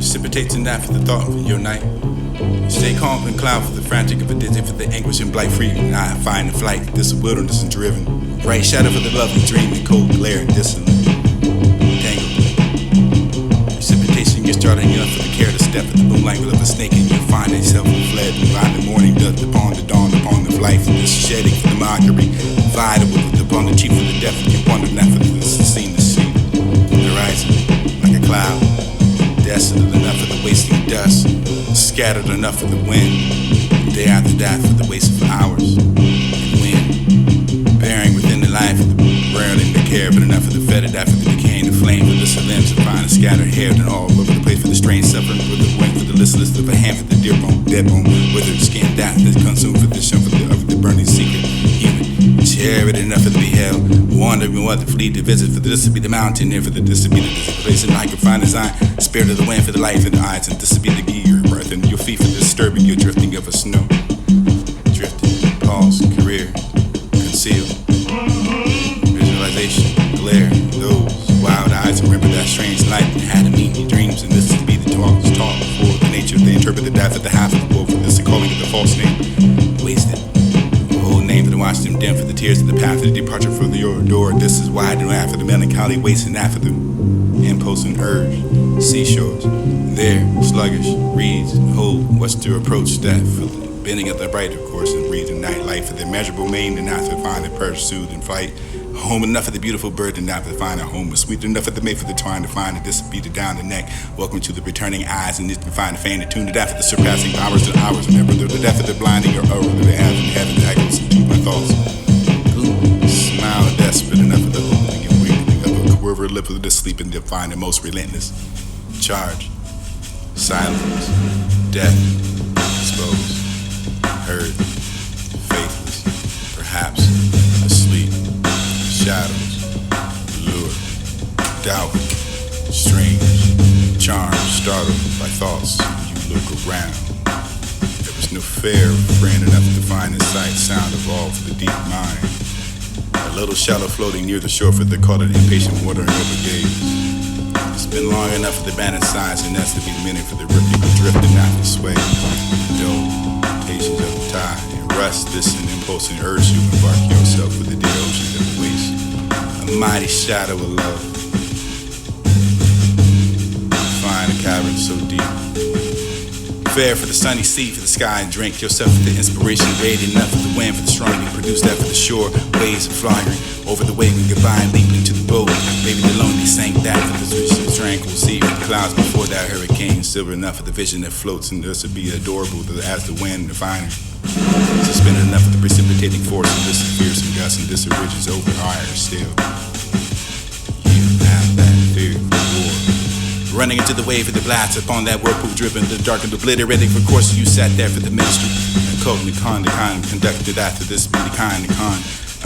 precipitating that for the thought of your night. Stay calm and cloud for the frantic of a dizzy, for the anguish and blight free. And I find in flight this wilderness and driven. Bright shadow for the lovely dream and cold glare and distant. Tangled. Precipitation, you're starting enough for the care to step at the moonlight will of a snake, and you'll find yourself fled. And by the morning dust upon the dawn, upon the life, and this shedding for the mockery. Vital upon the chief of the death, and you wonder not for this scene to see. The horizon, like a cloud, desolate enough for the wasting dust, scattered enough for the wind, day after that for the waste of hours, and wind, bearing within the life of the rarely the care, but enough for the fetid after the decaying, the flame for the limbs, and fine and scattered hair, and all over the place for the strange suffering, for the wind, for the listless, of a hand for the dear bone, dead bone, withered skin, that is consumed for the shun for the burning secret, human, charity enough for the beheld, wandering what to flee to visit, for this to be the mountain, and for the this to be the place, and I can find design, spirit of the wind for the life in the eyes, and this to be the gear, breath, and your feet for disturbing your drifting of a snow, drifting, pause, career, conceal, visualization, glare, those wild eyes, remember that strange light that had to meet your dreams, and this to be the talk for the nature, they interpret the death of the half of the wolf, for this the calling of the false name, wasted. Name for the watch them dim for the tears of the path of the departure for your door. This is why I do after the melancholy wasting after the impulse and urge. Seashores, there, sluggish, reeds, hold what's to approach that for the bending of the bright, of course, and breathe the night light for the immeasurable main and after find the pursuit and fight. Home enough for the beautiful bird and not to find a home, sweet enough for the mate for the twine to find a disappear down the neck. Welcome to the returning eyes, and this can find a fan to tune to death for the surpassing powers and hours. Remember the death of the blinding or over the heaven, heaven that echoes into my thoughts. Ooh, smile desperate enough for the opening and weakening of a quiver lip of the sleep and define the most relentless charge. Silence, death, exposed, heard, faithless, perhaps asleep. Shadows, lure, doubt, strange, charmed, startled by thoughts. You look around. There was no fair friend enough to find the sight, sound of all for the deep mind. A little shallow floating near the shore for the caught an impatient watering of a gaze. It's been long enough for the banded signs, and that's to be the minute for the ripping of drifting out the sway. Dull, patience of the tide, and rust, this and impulse and urge you embark yourself for the dead oceans of the waste. A mighty shadow of love. Find a cavern so deep. Fair for the sunny sea, for the sky, and drink yourself with the inspiration, radiant enough for the wind, for the strong, you produce that for the shore, waves of flying over the wave and goodbye, and leaping to the boat. Maybe the lonely sank that for the vision, tranquil sea, with the clouds before that hurricane, silver enough for the vision that floats, and this would be adorable as the wind, the finer. Suspended enough of the precipitating force, and this is fearsome gust, and this ridges over higher still. You have that fear for war. Running into the wave of the blast upon that whirlpool driven, the dark and obliterating for course you sat there for the ministry. And called the con conducted after this be the kind of con.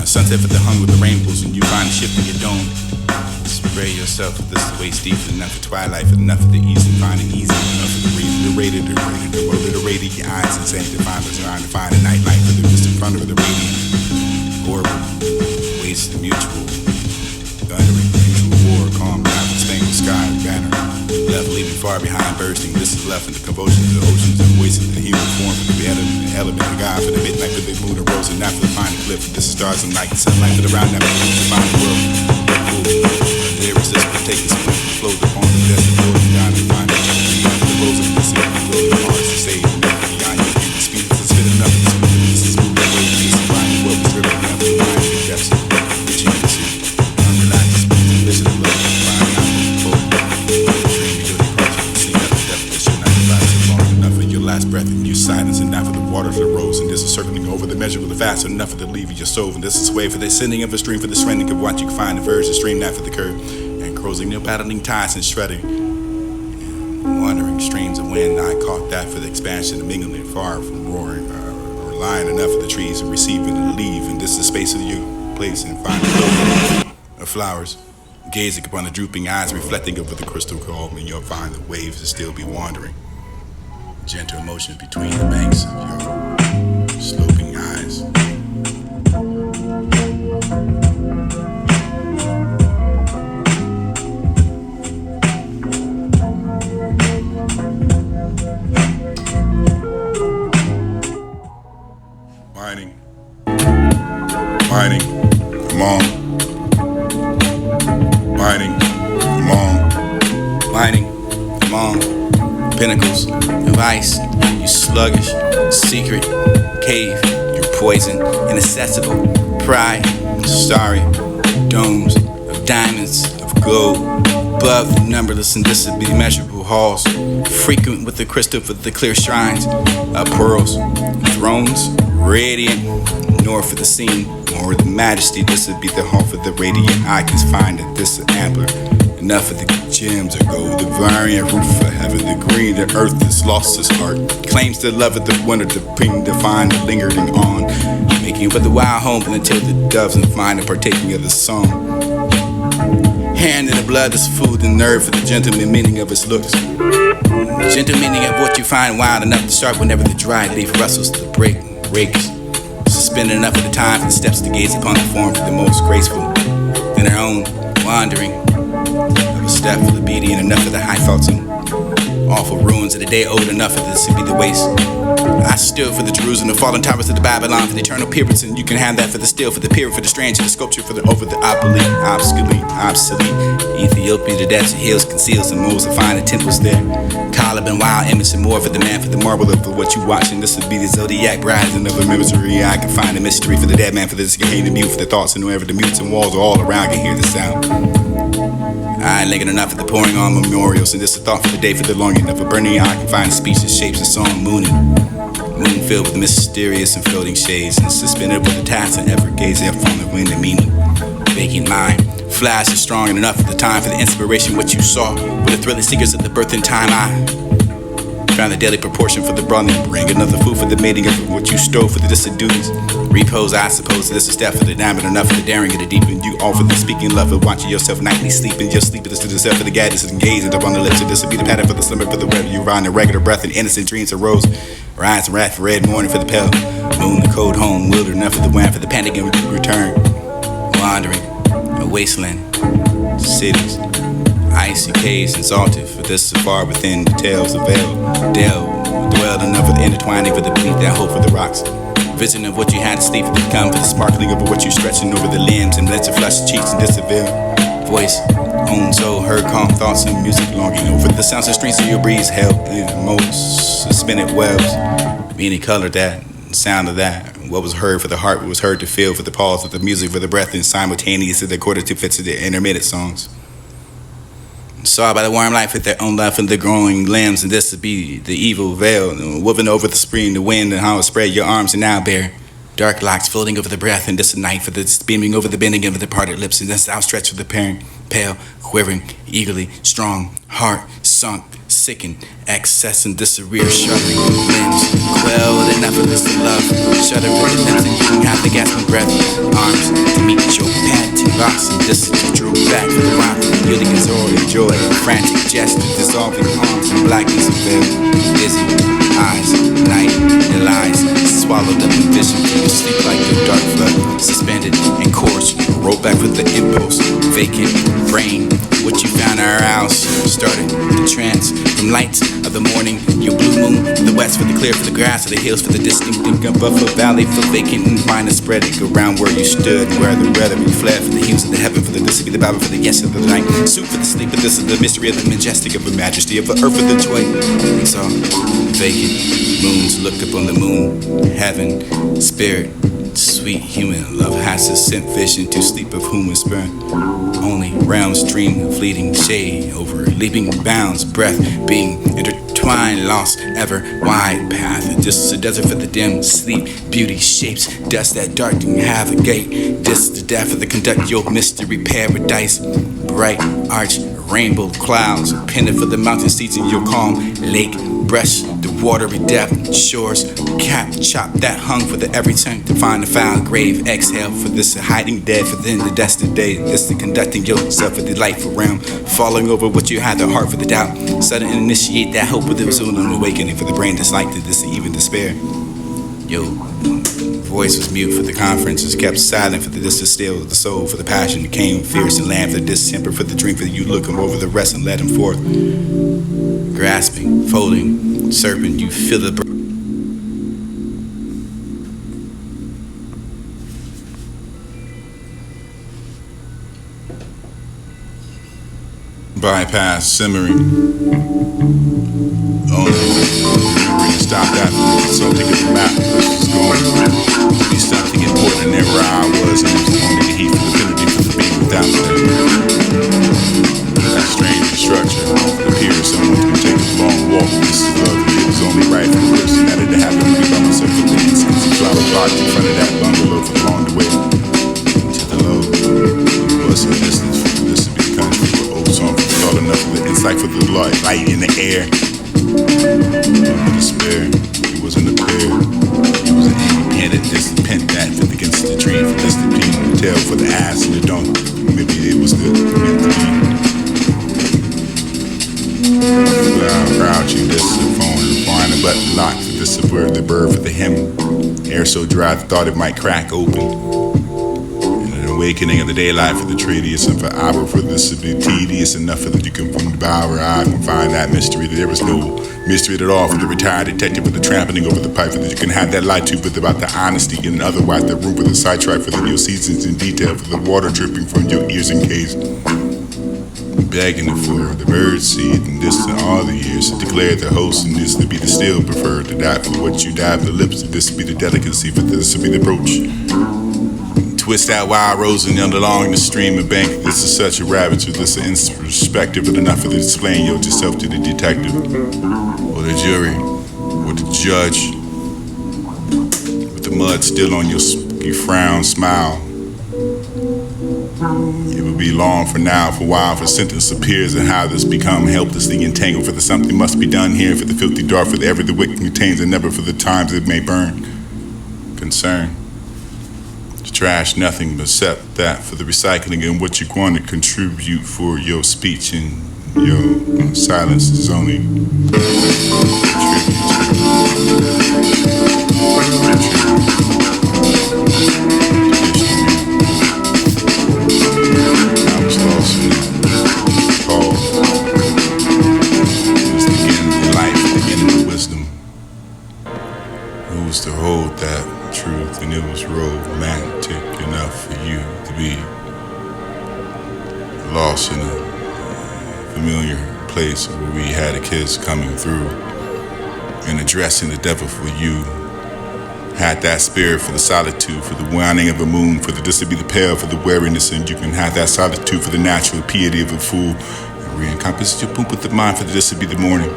Sunset for the hung with the rainbows, and you find a shift in your dome. Spray yourself with this waist deep enough for twilight, for enough of the ease and finding easy enough for the reason, the rated your eyes and saying to find what's trying to find a night light for the just in front of the radiant. Horrible, wasted mutual, thundering, mutual war, calm down the stained sky, banner. Left leaving far behind, bursting. This is left in the convulsions of the oceans and voices the human form for the element of God for the midnight for the moon arose and not for the final cliff. This is stars and light and sunlight for the round that to find the world. There is this taking some flows upon the desert floor and down and find it. Beyond the rose of the city, the hearts to save and never beyond your feet. The speed is fit enough to speak. This is moving away. This is finding what was driven enough to find the depths of the genius. Unreliant speed, vision of love, find out the full. Last breath in you silence and not for the waters that rose, and this is circling over the measure of the fast enough for the leave of your soul, and this is way for the sending of a stream for the surrendering of what you can find the verge the stream not for the curve and closing the battling tides and shredding and wandering streams of wind. I caught that for the expansion of mingling far from roaring or lying enough of the trees and receiving and leave, and this is the space of your place and finding of flowers gazing upon the drooping eyes reflecting over the crystal calm, and you'll find the waves will still be wandering. Gentle motion between the banks of your sloping eyes. pinnacles of ice, you sluggish, secret cave, your poison, inaccessible, pride, starry domes of diamonds, of gold, above the numberless and disably measurable halls, frequent with the crystal for the clear shrines, pearls, thrones, radiant, nor for the scene, or the majesty, this would be the hall for the radiant eye can find that this is ampler. Enough of the gems of gold, the variant roof of heaven, the green, the earth has lost its heart. Claims the love of the wonder, the ping, the fine, the lingering on. Making but the wild home until the doves and find and partaking of the song. Hand in the blood is food and nerve for the gentleman meaning of its looks. Gentle meaning of what you find wild enough to start whenever the dry leaf rustles to break, rakes. Suspended enough of the time for the steps to gaze upon the form for the most graceful. Then her own wandering of a step for the beauty and enough of the high thoughts and awful ruins of the day old enough for this to be the waste. I stood for the Jerusalem, the fallen towers of the Babylon, for the eternal periods, and you can have that for the still, for the period, for the strange, and the sculpture, for the over the obsolete. Ethiopia, the desert hills conceals the moles of fine the temples there. Column and wild image and more for the man, for the marble of what you watching. This would be the zodiac rising of a misery. I can find a mystery for the dead man, for the hate and mute, for the thoughts and whoever the mutes and walls are all around can hear the sound. I ain't linking enough at the pouring on memorials, and this a thought for the day, for the longing of a burning eye can find speeches, shapes, and song mooning. Moon filled with mysterious and floating shades, and suspended with the task and ever gazing upon the wind and meaning. Vacant mind, flash is strong enough at the time for the inspiration what you saw. With the thrilling seekers of the birth in time, I found the daily proportion for the broadening, bring another food for the mating of what you stole for the distant duties. Repose, I suppose, this is step for the diamond, enough for the daring of the deep, and you offer the speaking love of watching yourself nightly sleeping. Your sleep is to the self for the gaddis and gazing up on the lips, and this will be the pattern for the slumber for the weather. You ride in regular breath and innocent dreams arose. Rise and wrath for red morning for the pale moon, the cold home, wilder enough for the wind, for the panic and return. Wandering, a wasteland, cities, icy caves and salted, for this so far within the tales of veil. Dwell enough for the intertwining for the beneath that hope for the rocks. Vision of what you had to sleep for the come, for the sparkling over what you stretching over the limbs and let your flush cheeks and disavow. Voice, own soul, heard calm thoughts and music longing over the sounds and streets of your breeze held in the most suspended webs. Meaning color that, sound of that. What was heard for the heart, what was heard to feel for the pause of the music for the breath and simultaneous to the quarter to fits of the intermittent songs. Saw by the warm light with their own life and the growing limbs, and this would be the evil veil, woven over the spring, the wind, and how it spread your arms and now bare dark locks floating over the breath, and this night for this beaming over the bending of the parted lips, and this outstretched for the parent, pale, quivering, eagerly, strong, heart sunk, sickened, excess and this rear shuddering limbs, quelled enough of this love, shudder with the limbs, and you can have the gasping breath, arms to meet your panting locks, and this drew back from the rock, yielding his joy, frantic gesture, dissolving arms and blackness of veil, dizzy eyes, night, the lies, swallowed up in vision, you sleep like the dark flood, suspended in course, rolled back with the impulse, vacant brain, what you found in our house, started the trance, from lights of the morning, your blue moon, the west for the clear, for the grass, of the hills, for the distinct above a valley, for vacant and vine and spreading around where you stood, where the weather you fled, for the hues of the heaven, for the this to be the Bible, for the yes of the night, soup for the sleep, for this is the mystery of the majestic of the majesty of the earth, for the joy, it's all vacant, moons look up on the moon, heaven, spirit, sweet human love has a sent vision to sleep of whom is spirit. Only realms dream fleeting shade over leaping bounds, breath being intertwined, lost ever wide path. This is a desert for the dim sleep, beauty shapes, dust that dark and have a gate. This is the death of the conduct your mystery paradise, bright arch rainbow clouds, pendant for the mountain seats in your calm lake. Brush the watery depth, shores, cap, chop that hung for the every turn to find a foul grave. Exhale for this hiding dead, for then the destined day. This the conducting yourself for the delightful realm, falling over what you had the heart for the doubt. Sudden initiate that hope with the soon awakening for the brain that's like to this even despair. Yo, voice was mute for the conference, was kept silent for the distant still of the soul, for the passion that came fierce and land for the distemper, for the dream, for the you look him over the rest and let him forth. Grasping, folding, serpent, you feel the bypass, simmering, talk. This is love. It was only right for the person that it happened to be by myself. The instance of flower blocked in front of that bungalow for along the way to the low. Was some distance from this to be the country. Old song for the thought enough of the insight for the light in the air. Despair. He wasn't a pair. He was an independent, distant that fit against the tree for this to be the tail for the ass and the dunk. Maybe it was the meant to be. Crouching, this the phone and find a button lock for this is where the bird for the hymn. Air so dry I thought it might crack open. And an awakening of the daylight for the treaties and for hour for this to be tedious enough for that you can devour. I can find that mystery that there was no mystery at all for the retired detective with the trampling over the pipe for that you can have that light too, but about the honesty and otherwise the room for the sidetrack for the new seasons in detail for the water dripping from your ears and caves. Begging the floor, the bird seed, and this to all the years to declare the host, and this to be the still preferred to die for what you die for the lips, and this to be the delicacy, for this to be the approach. Twist that wild rose and along the stream and bank. This is such a rabbit to this introspective and enough of the displaying yourself to the detective, or the jury, or the judge, with the mud still on you frown, smile. It will be long for now, for a while, for sentence appears and how this become helplessly entangled. For the something must be done here, for the filthy dark, for the ever the wicked contains, and never for the times it may burn. Concern. To trash nothing but except that for the recycling and what you're going to contribute for your speech and your silence is only to hold that truth, and it was romantic enough for you to be lost in a familiar place where we had the kids coming through and addressing the devil for you. Had that spirit for the solitude, for the waning of the moon, for the this to be the pale, for the weariness, and you can have that solitude for the natural piety of a fool, and re-encompass your poop with the mind for the this to be the morning.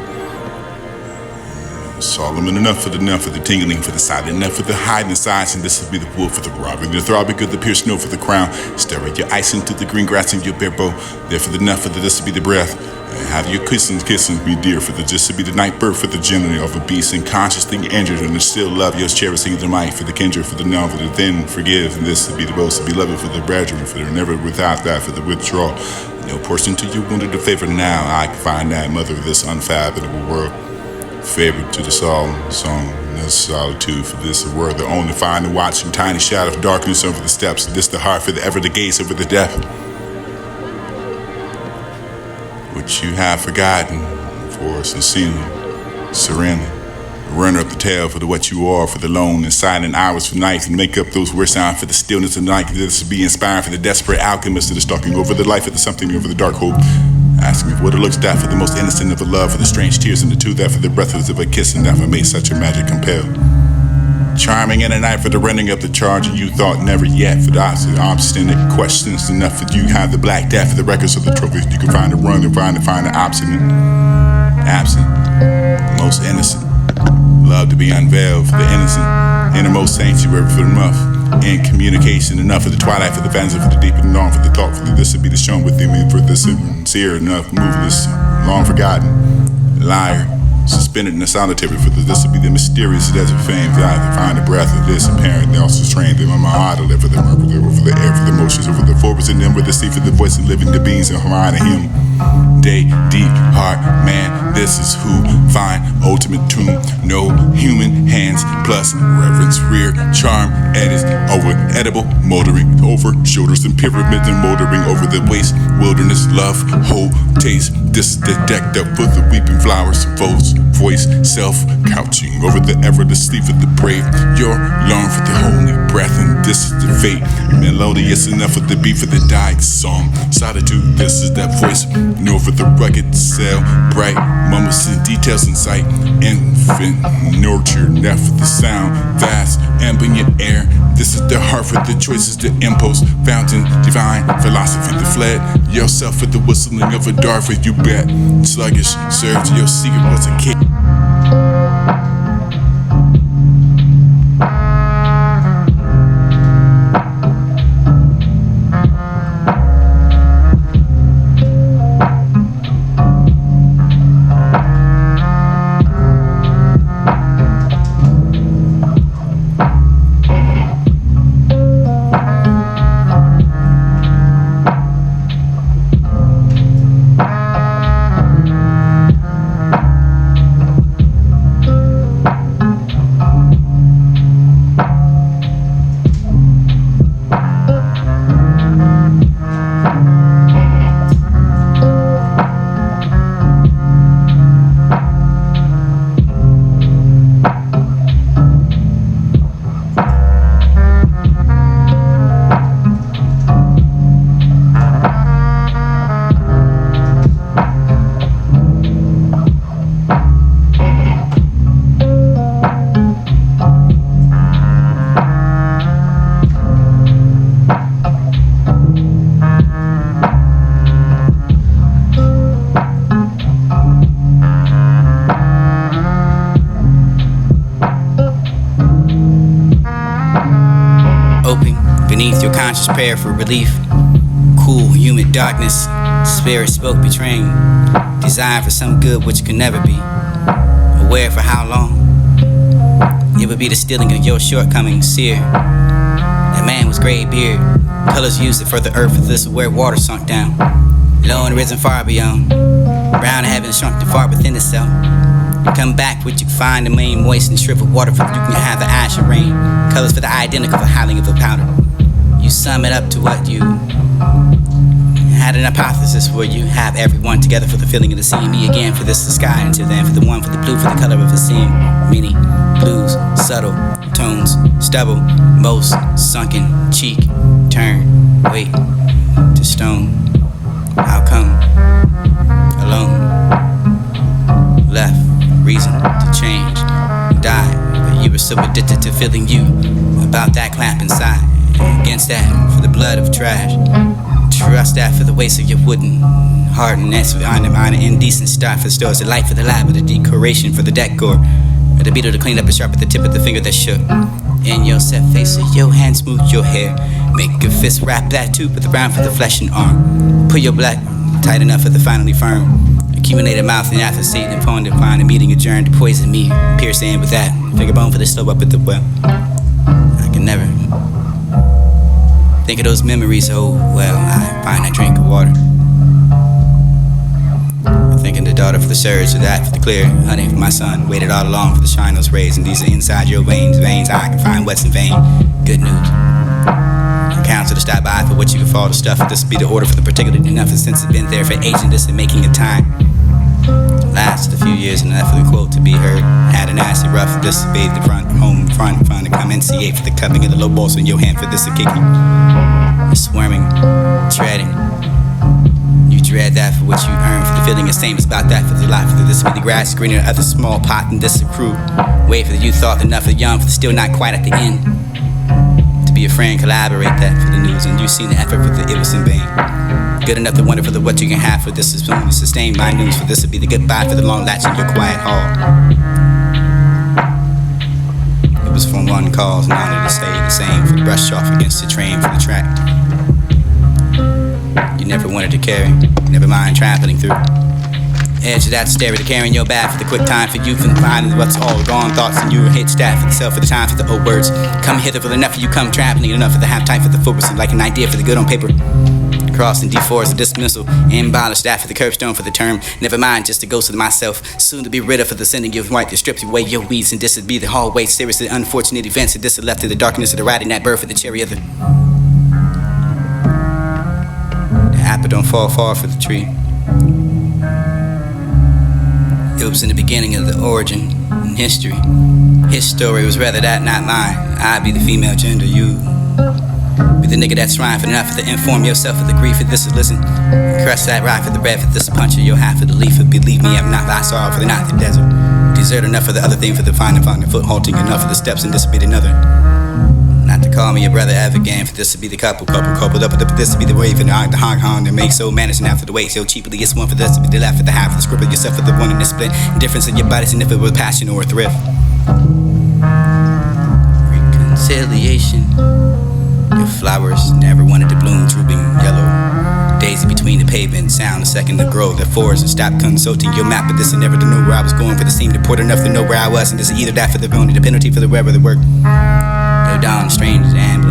Solomon enough for the tingling, for the silent enough for the hiding sides, and this will be the wool for the robbing, the throbbing good, the pierced snow for the crown. Stare at your ice into the green grass and your bare bow. There for the enough for the this will be the breath. And have your kissing be dear for the just to be the night bird for the generally of a beast and consciously injured and still love yours cherishing the might for the kindred for the now for the then forgive and this to be the most to be loving for the brethren for the never without that for the withdrawal. No portion to you wounded the favor now I can find that mother of this unfathomable world. Favorite to the song, this solitude for this the word, the only find and watching tiny shadow of darkness over the steps, this the heart for the ever the gaze over the death. Which you have forgotten for sincerely, serenely, runner up the tale for the what you are, for the lone and silent hours for nights, and make up those weird sounds for the stillness of the night, this to be inspired for the desperate alchemist that is stalking over the life of the something over the dark hope. Asking for what it looks that for the most innocent of a love, for the strange tears in the two, that for the breathless of a kiss, and that for made such a magic compel. Charming in the night for the rending of the charge, and you thought never yet for the obstinate questions enough that you have the black death for the records of the trophies. You can find a run and find the obstinate, absent, most innocent. Love to be unveiled for the innocent, innermost sanctuary for the muff. In communication enough for the twilight, for the fantasy, for the deep and long, for the thought, for the this to be the shown within me, for the sincere enough, moveless, long forgotten, liar, suspended in the solitary, for the this to be the mysterious desert fame, for I can find the breath of this apparent, they also trained them on my idol, for the murder, for the air, for the motions, over the forwards in them, with the sea, for the voice and living the beings and Haran and him. Day, deep, heart, man, this is who find ultimate tomb. No human hands plus reverence, rear, charm, edits over edible, motoring over shoulders and pyramids and motoring over the waste, wilderness, love, whole taste. This the deck that for the weeping flowers, voice, self, couching over the ever the sleep of the brave. Your long for the holy breath, and this is the fate. Melodious enough for the beat for the died song. Solitude, this is that voice. No for the rugged cell, bright moments and details in sight. Infant nurture, enough for the sound, vast, ambient air. This is the heart for the choices, the impulse, fountain, divine philosophy, the fled yourself for the whistling of a dark. Scarface, you bet. Sluggish, served to your secret was a kick. Beneath your conscious prayer for relief, cool, humid darkness, spirit spoke betraying, desire for some good which could never be, aware for how long. It would be the stealing of your shortcomings, seer. That man was gray beard, colors used for the earth, this is where water sunk down, low and risen far beyond, brown heaven shrunk to far within itself. You come back, what you find the main moist and shriveled water for you can have the ash and rain, colors for the identical for howling of the powder. You sum it up to what you had an hypothesis where you have everyone together for the feeling of the sea, me again for this the sky, until then for the one for the blue, for the color of the seeing, many blues, subtle tones, stubble, most sunken cheek, turn, wait to stone. How come? Alone, left, reason to change, die, but you were so addicted to feeling you about that clamp inside. Against that, for the blood of trash. Trust that for the waste of your wooden heart, and that's for honor, indecent start for stores, the light for the lab, or the decoration for the decor, or the beetle to clean up and sharp at the tip of the finger that shook. In your set face, or your hand smooth your hair. Make your fist wrap that too, put the brown for the flesh and arm. Put your black tight enough for the finally firm. Accumulated mouth and after Satan and phone to find a meeting adjourned to poison me. Pierce in with that finger bone for the slow up at the well. I can never think of those memories, oh well, I find a drink of water. Thinking the daughter for the surge, or that for the clear, honey for my son, waited all along for the shine those rays, and these are inside your veins, I can find what's in vain. Good news. Counsel to stop by for what you can fall to stuff, this will be the order for the particular enough, and since it's been there for aging this and making a time. Lasted a few years enough for the quote to be heard. Had a nasty rough, this bathed the front, home front, fun to come NCA for the cupping of the low balls in your hand for this a kicking. Swarming, treading. You dread that for what you earn, for the feeling the same as about that for the life, for this be the grass greener, other small pot, and this a crew. Wait for the youth thought enough for the young, for the still not quite at the end. To be a friend, collaborate that for the news, and you've seen the effort for the it was in vain. Good enough to wonder for the what you can have for this is only sustain my news, for this would be the goodbye for the long latch in your quiet hall. It was from one cause, and only to stay the same, for the brush off against the train for the track. You never wanted to carry, never mind traveling through. Edge of that stair to carrying your bag for the quick time for youth and finding what's all gone thoughts, and you hit staff for the self for the time for the old words. Come hither for enough of you come traveling, enough for the half time for the focus, like an idea for the good on paper. Cross and D4 the dismissal, and abolish that for the curbstone for the term. Never mind, just the ghost of myself, soon to be rid of for the sending you white to strip away your weeds, and this would be the hallway. Seriously, unfortunate events, and this is left to the darkness of the riding that bird for the cherry of the apple don't fall far for the tree. It was in the beginning of the origin and history. His story was rather that, not mine. I be the female gender, you be the nigga that's trying for enough to inform yourself of the grief of this is listen. Crush that rock for the bread for this punch of your half of the leaf. Believe me, I'm not thy sorrow for the night, the desert. Desert enough for the other thing for the finding foot halting enough for the steps, and this be another. Not the Call me your brother ever again, for this to be the coupled up with this to be the wave and the honk that makes so managing after the weight. So cheaply it's one for this to be the left for the half, the scribble yourself for the one in the split. Difference in your bodies and if it was passion or a thrift. Reconciliation. Your flowers never wanted to bloom, drooping yellow. Daisy between the pavement, sound a second to grow. The forest and stop consulting your map, but this I never to know where I was going. For the seam to port enough to know where I was, and this is either that for the only the penalty for the web or the work. Yo, dawn, strange and